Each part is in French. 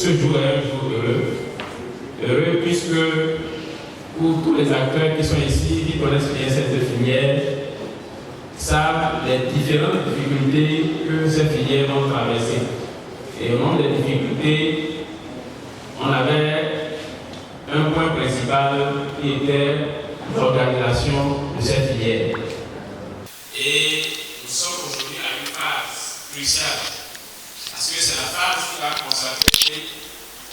ce jour est un jour heureux. Heureux puisque pour tous les acteurs qui sont ici, qui connaissent bien cette filière, savent les différentes difficultés que ces filières vont traverser. Et au nom des difficultés, on avait un point principal qui était l'organisation de cette filière. Et nous sommes aujourd'hui à une phase cruciale, parce que c'est la phase qui va consacrer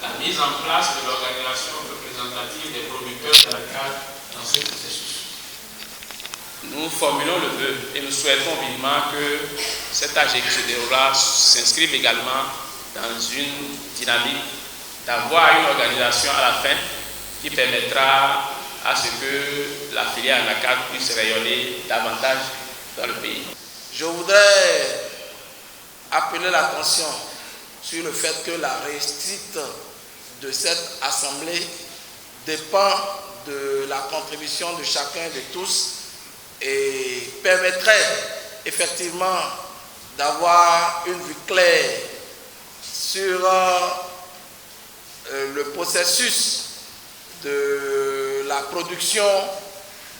la mise en place de l'organisation représentative des producteurs de la canne dans ce processus. Nous formulons le vœu et nous souhaitons vivement que cet AG qui se déroulera s'inscrive également dans une dynamique d'avoir une organisation à la fin qui permettra à ce que la filière anacarde puisse rayonner davantage dans le pays. Je voudrais appeler l'attention sur le fait que la réussite de cette assemblée dépend de la contribution de chacun et de tous et permettrait effectivement d'avoir une vue claire sur le processus de la production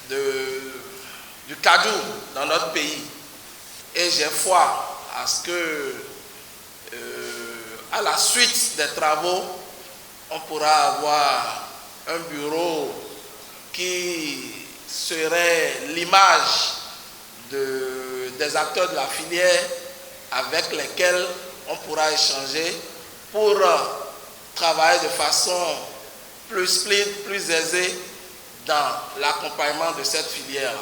du cajou dans notre pays. Et j'ai foi à ce que, à la suite des travaux, on pourra avoir un bureau qui serait l'image des acteurs de la filière avec lesquels on pourra échanger pour travailler de façon plus fluide, plus aisée dans l'accompagnement de cette filière.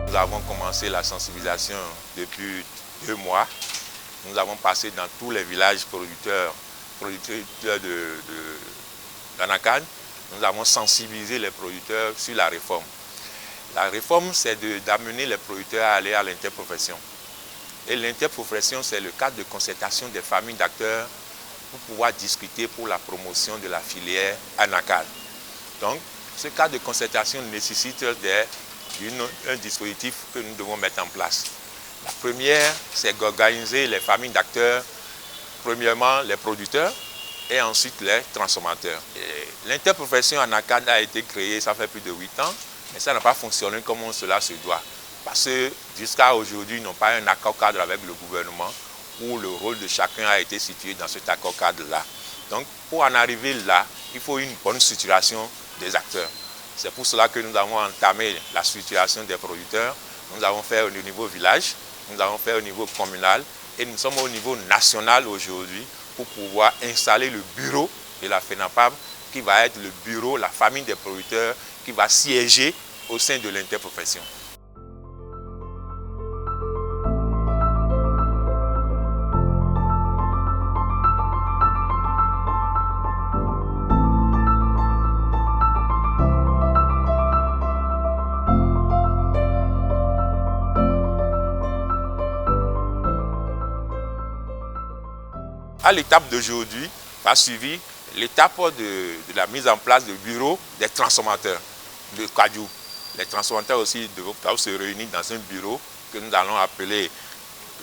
Nous avons commencé la sensibilisation depuis 2 mois. Nous avons passé dans tous les villages producteurs d'anacarde. Nous avons sensibilisé les producteurs sur la réforme. La réforme, c'est d'amener les producteurs à aller à l'interprofession. Et l'interprofession, c'est le cadre de concertation des familles d'acteurs pour pouvoir discuter pour la promotion de la filière anacarde. Donc, ce cadre de concertation nécessite un dispositif que nous devons mettre en place. La première, c'est d'organiser les familles d'acteurs, premièrement les producteurs et ensuite les transformateurs. L'interprofession anacarde a été créée, ça fait plus de 8 ans, mais ça n'a pas fonctionné comme cela se doit. Parce que jusqu'à aujourd'hui, ils n'ont pas un accord cadre avec le gouvernement où le rôle de chacun a été situé dans cet accord cadre-là. Donc, pour en arriver là, il faut une bonne structuration des acteurs. C'est pour cela que nous avons entamé la structuration des producteurs. Nous avons fait au niveau village, nous avons fait au niveau communal et nous sommes au niveau national aujourd'hui pour pouvoir installer le bureau de la FENAPAB qui va être le bureau, la famille des producteurs qui va siéger au sein de l'interprofession. À l'étape d'aujourd'hui, va suivre l'étape de la mise en place du bureau des transformateurs de cajou. Les transformateurs aussi doivent se réunir dans un bureau que nous allons appeler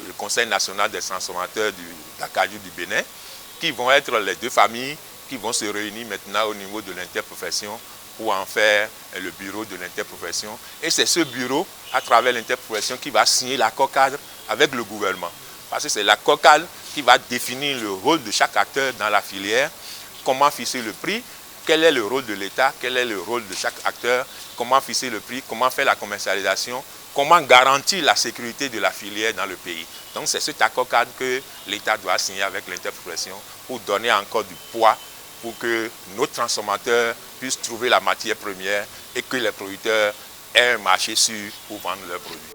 le Conseil national des transformateurs de la cajou du Bénin, qui vont être les 2 familles qui vont se réunir maintenant au niveau de l'interprofession pour en faire le bureau de l'interprofession. Et c'est ce bureau, à travers l'interprofession, qui va signer l'accord cadre avec le gouvernement. Parce que c'est l'accord cadre qui va définir le rôle de chaque acteur dans la filière, comment fixer le prix, quel est le rôle de l'État, quel est le rôle de chaque acteur, comment fixer le prix, comment faire la commercialisation, comment garantir la sécurité de la filière dans le pays. Donc c'est cet accord cadre que l'État doit signer avec l'interprofession pour donner encore du poids pour que nos transformateurs puissent trouver la matière première et que les producteurs aient un marché sûr pour vendre leurs produits.